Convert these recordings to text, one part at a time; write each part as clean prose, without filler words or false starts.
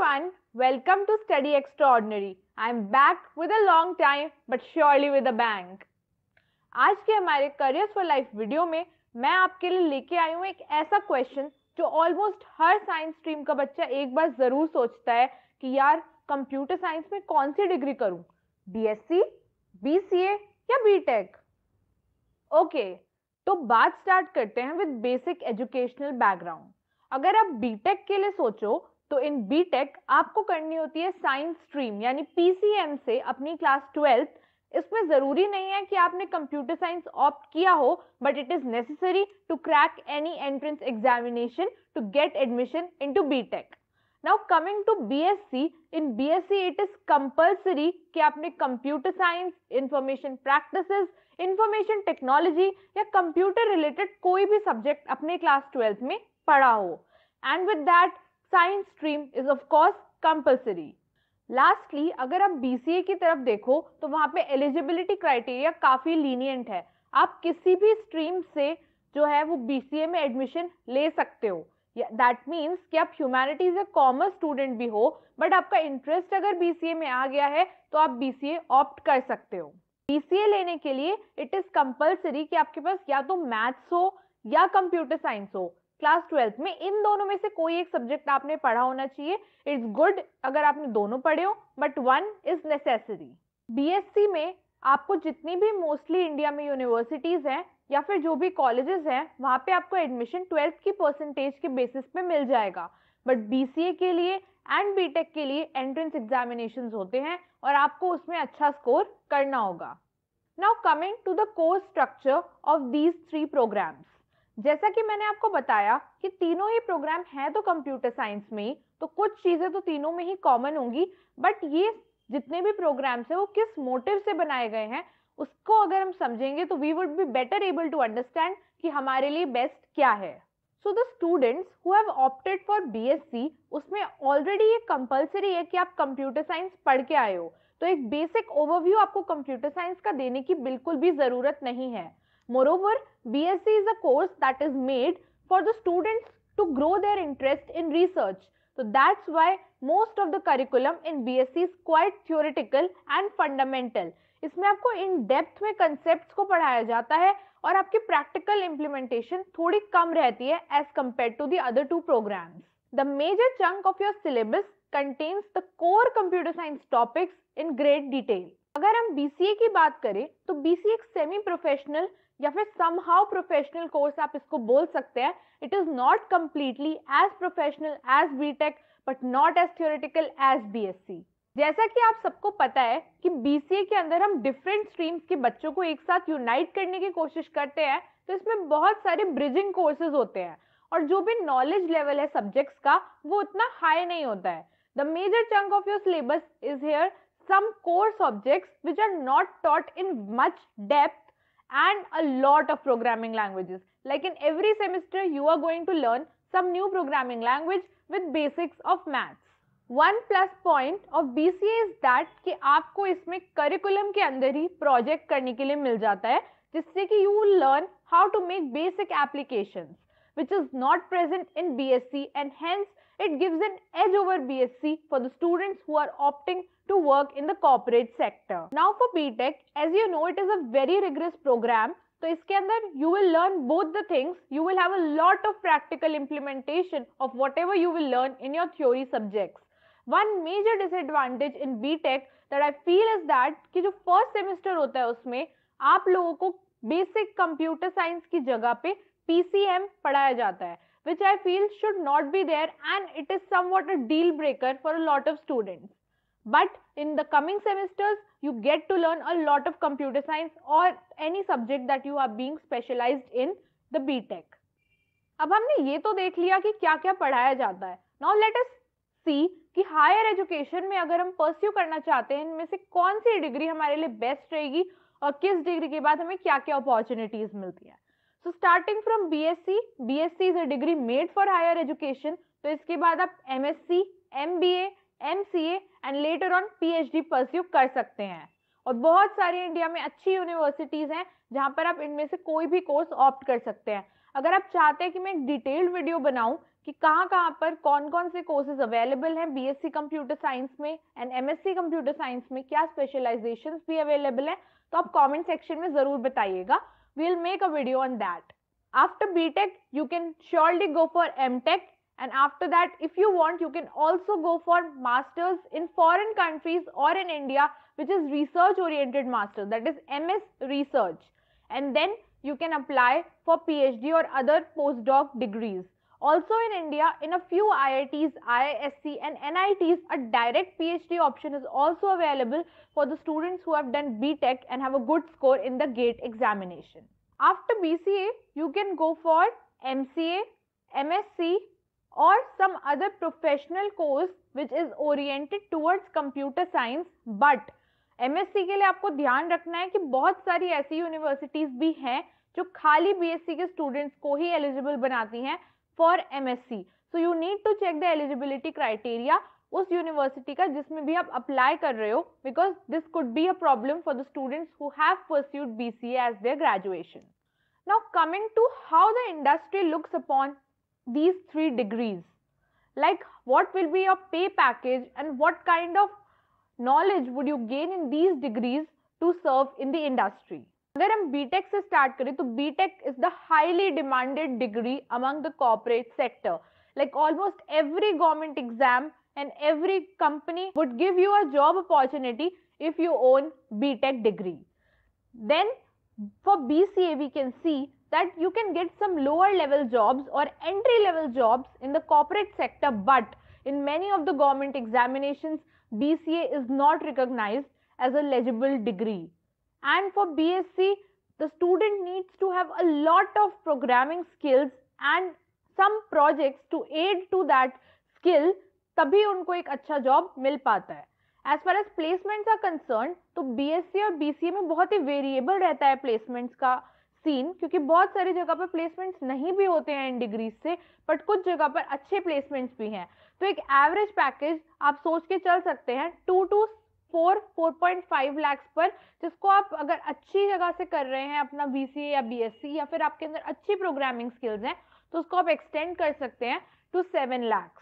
everyone, welcome to Study Extraordinary. I am back with a long time but surely with a bang. आज के हमारे careers for life video में मैं आपके लिए लेके आई हूँ एक ऐसा क्वेश्चन जो ऑलमोस्ट हर साइंस स्ट्रीम का बच्चा एक बार जरूर सोचता है कि यार कंप्यूटर साइंस में कौन सी डिग्री करूँ, बीएससी, बीसीए या बीटेक। ओके, तो बात स्टार्ट करते हैं विद बेसिक एजुकेशनल बैकग्राउंड। अगर आप बीटेक के लिए सोचो तो इन बीटेक आपको करनी होती है साइंस स्ट्रीम यानी पीसीएम से अपनी क्लास 12th। इसमें जरूरी नहीं है कि आपने कंप्यूटर साइंस ऑप्ट किया हो, but it is necessary to crack any entrance examination to get admission into BTech. Now coming to BSc, in BSc it is compulsory कि आपने computer science, information practices, information technology या computer related कोई भी subject अपने class 12th में पढ़ा हो, and with that science stream is of course compulsory. Lastly अगर आप बीसीए की तरफ देखो तो वहां पे एलिजिबिलिटी क्राइटेरिया काफी लीनियंट है। आप किसी भी स्ट्रीम से जो है वो बीसीए में एडमिशन ले सकते हो। दैट मीन्स कि आप ह्यूमैनिटीज या कॉमर्स स्टूडेंट भी हो, बट आपका इंटरेस्ट अगर बीसीए में आ गया है तो आप बीसीए ऑप्ट कर सकते हो। बीसीए लेने के लिए इट इज कंपल्सरी कि आपके पास या तो मैथ्स हो या कंप्यूटर साइंस हो। क्लास 12th में इन दोनों में से कोई एक सब्जेक्ट आपने पढ़ा होना चाहिए। इट्स गुड अगर आपने दोनों पढ़े हो, but one is necessary. BSc में आपको जितनी भी मोस्टली इंडिया में यूनिवर्सिटीज हैं या फिर जो भी कॉलेजेस हैं वहां पे आपको एडमिशन 12th की परसेंटेज के बेसिस पे मिल जाएगा, बट बीसीए के लिए एंड बीटेक के लिए एंट्रेंस एग्जामिनेशंस होते हैं और आपको उसमें अच्छा स्कोर करना होगा। Now coming to the course structure of these 3 programmes. जैसा कि मैंने आपको बताया कि तीनों ही प्रोग्राम हैं तो कंप्यूटर साइंस में ही, तो कुछ चीजें तो तीनों में ही कॉमन होंगी, बट ये जितने भी प्रोग्राम्स हैं वो किस मोटिव से बनाए गए हैं उसको अगर हम समझेंगे तो we would be better able to understand कि हमारे लिए बेस्ट क्या है। So the students who have opted for BSc, उसमें ऑलरेडी ये कंपल्सरी है कि आप कंप्यूटर साइंस पढ़ के आए हो, तो एक बेसिक ओवरव्यू आपको कंप्यूटर साइंस का देने की बिल्कुल भी जरूरत नहीं है। Moreover, BSc is a course that is made for the students to grow their interest in research. So that's why most of the curriculum in BSc is quite theoretical and fundamental. इसमें आपको in depth में concepts को पढ़ाया जाता है और आपकी practical implementation थोड़ी कम रहती है as compared to the other 2 programs. The major chunk of your syllabus contains the core computer science topics in great detail. अगर हम BCA की बात करें तो BCA एक सेमी प्रोफेशनल या फिर समहाउ प्रोफेशनल कोर्स आप इसको बोल सकते हैं। It is not completely as professional as BTech but not as theoretical as BSc. जैसा कि आप सबको पता है कि बीसीए के अंदर हम डिफरेंट स्ट्रीम्स के बच्चों को एक साथ यूनाइट करने की कोशिश करते हैं, तो इसमें बहुत सारे ब्रिजिंग कोर्सेज होते हैं और जो भी नॉलेज लेवल है सब्जेक्ट्स का वो उतना हाई नहीं होता है। The major chunk of your syllabus is here some core subjects which are not taught in much depth and a lot of programming languages. Like in every semester you are going to learn some new programming language with basics of maths. One plus point of BCA is that कि आपको इसमें curriculum के अंदर ही project करने के लिए मिल जाता है, जिससे कि you will learn how to make basic applications which is not present in BSc, and hence it gives an edge over BSc for the students who are opting to work in the corporate sector. Now for BTech, as you know, it is a very rigorous program. तो इसके अंदर you will learn both the things. You will have a lot of practical implementation of whatever you will learn in your theory subjects. One major disadvantage in BTech that I feel is that कि जो first semester होता है उसमें आप लोगों को basic computer science की जगह पे PCM पढ़ाया जाता है, which I feel should not be there, and it is somewhat a deal breaker for a lot of students. But in the coming semesters, you get to learn a lot of computer science or any subject that you are being specialized in the BTech. अब हमने ये तो देख लिया कि क्या क्या पढ़ाया जाता है। Now let us see कि हायर एजुकेशन में अगर हम परस्यू करना चाहते हैं इनमें से कौन सी डिग्री हमारे लिए बेस्ट रहेगी और किस डिग्री के बाद हमें क्या क्या अपॉर्चुनिटीज मिलती है। So starting from BSc, BSc is a degree made for higher education. तो इसके बाद आप MSc, MBA, MCA and later on PhD pursue कर सकते हैं। और बहुत सारी इंडिया में अच्छी यूनिवर्सिटीज हैं जहां पर आप इनमें से कोई भी कोर्स ऑप्ट कर सकते हैं। अगर आप चाहते हैं कि मैं एक डिटेल्ड वीडियो बनाऊं कि कहाँ पर कौन कौन से कोर्सेज अवेलेबल हैं बीएससी कंप्यूटर साइंस में एंड एमएससी कंप्यूटर साइंस में, क्या स्पेशलाइजेशंस भी अवेलेबल हैं, तो आप कमेंट सेक्शन में जरूर बताइएगा. We will make a video on that. After BTech, you can surely go for MTech, and after that, if you want, you can also go for masters in foreign countries or in India, which is research oriented masters, that is MS Research, and then you can apply for PhD or other postdoc degrees. Also in India, in a few IITs, IISc and NITs, a direct PhD option is also available for the students who have done BTech and have a good score in the GATE examination. After BCA, you can go for MCA, MSc or some other professional course which is oriented towards computer science. But MSc के लिए आपको ध्यान रखना है कि बहुत सारी ऐसी यूनिवर्सिटीज भी हैं जो खाली BSc के स्टूडेंट्स को ही एलिजिबल बनाती हैं for MSc. So you need to check the eligibility criteria उस यूनिवर्सिटी का जिसमें भी आप अप्लाई कर रहे हो, because this could be a problem for the students who have pursued BCA as their graduation. Now coming to how the industry looks upon these 3 degrees, like what will be your pay package and what kind of knowledge would you gain in these degrees to serve in the industry. अगर हम BTech से start करें तो BTech is the highly demanded degree among the corporate sector. Like almost every government exam and every company would give you a job opportunity if you own BTech degree. Then for BCA, we can see that you can get some lower level jobs or entry level jobs in the corporate sector, but in many of the government examinations, BCA is not recognized as a legible degree. And for BSc, the student needs to have a lot of programming skills and some projects to aid to that skill, तभी उनको एक अच्छा job मिल पाता है. As far as placements are concern, तो BSc और BCA में बहुत ही वेरिएबल रहता है प्लेसमेंट्स का सीन, क्योंकि बहुत सारी जगह पर प्लेसमेंट्स नहीं भी होते हैं इन डिग्रीज से, बट कुछ जगह पर अच्छे प्लेसमेंट्स भी हैं. तो एक एवरेज पैकेज आप सोच के चल सकते हैं 2 to 4.5 लाख पर, जिसको आप अगर अच्छी जगह से कर रहे हैं अपना BCA या BSc, या फिर आपके अंदर अच्छी प्रोग्रामिंग स्किल्स हैं, तो उसको आप एक्सटेंड कर सकते हैं to 7 lakhs.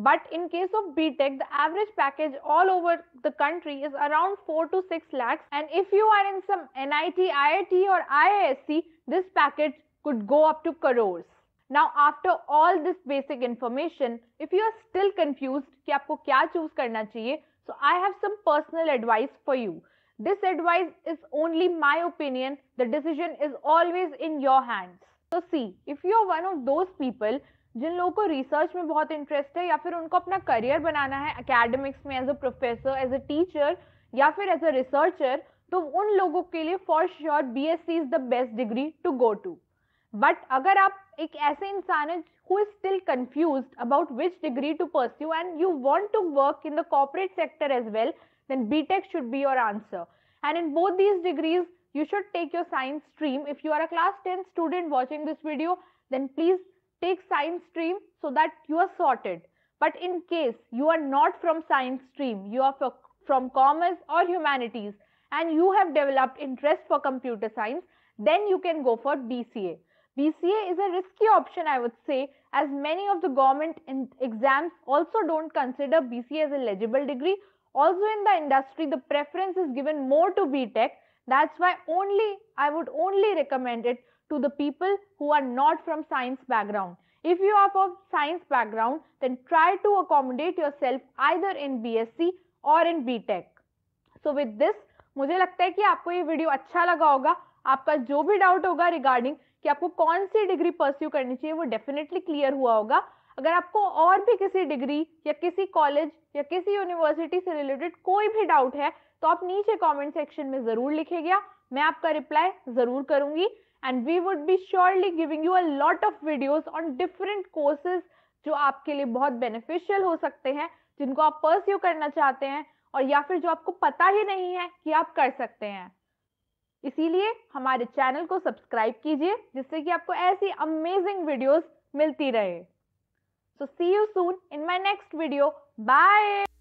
But in case of BTech, the average package all over the country is around 4 to 6 lakhs. And if you are in some NIT, IIT or IISc, this package could go up to crores. Now, after all this basic information, if you are still confused कि आपको क्या choose करना चाहिए, so I have some personal advice for you. This advice is only my opinion. The decision is always in your hands. So see, if you are one of those people जिन लोगों को research में बहुत interest है या फिर उनको अपना career बनाना है एकेडमिक्स में as a professor, as a teacher या फिर एज अ रिसर्चर, तो उन लोगों के लिए for sure BSc is the best degree to go to. But अगर आप एक ऐसे इंसान है who is still confused about which degree to pursue and you want to work in the corporate sector as well, then BTech should be your answer. And in both these degrees, you should take your science stream. If you are a class 10 student watching this video, then please take science stream so that you are sorted. But in case you are not from science stream, you are from commerce or humanities, and you have developed interest for computer science, then you can go for BCA. BCA is a risky option, I would say, as many of the government exams also don't consider BCA as a legible degree. Also in the industry, the preference is given more to BTech. That's why I would only recommend it to the people who are not from science background. If you are from science background, then try to accommodate yourself either in BSc or in BTech. So with this, मुझे लगता है कि आपको ये video अच्छा लगा होगा. आपका जो भी डाउट होगा रिगार्डिंग कि आपको कौन सी डिग्री परस्यू करनी चाहिए, वो डेफिनेटली क्लियर हुआ होगा. अगर आपको और भी किसी डिग्री या किसी कॉलेज या किसी यूनिवर्सिटी से रिलेटेड कोई भी डाउट है, तो आप नीचे कमेंट सेक्शन में जरूर लिखिएगा. मैं आपका रिप्लाई जरूर करूंगी. And we would be surely giving you a lot of videos on different courses जो आपके लिए बहुत beneficial हो सकते हैं, जिनको आप pursue करना चाहते हैं, और या फिर जो आपको पता ही नहीं है कि आप कर सकते हैं. इसीलिए हमारे चैनल को सब्सक्राइब कीजिए, जिससे कि आपको ऐसी अमेजिंग वीडियोस मिलती रहे. So see you soon in my next video. Bye.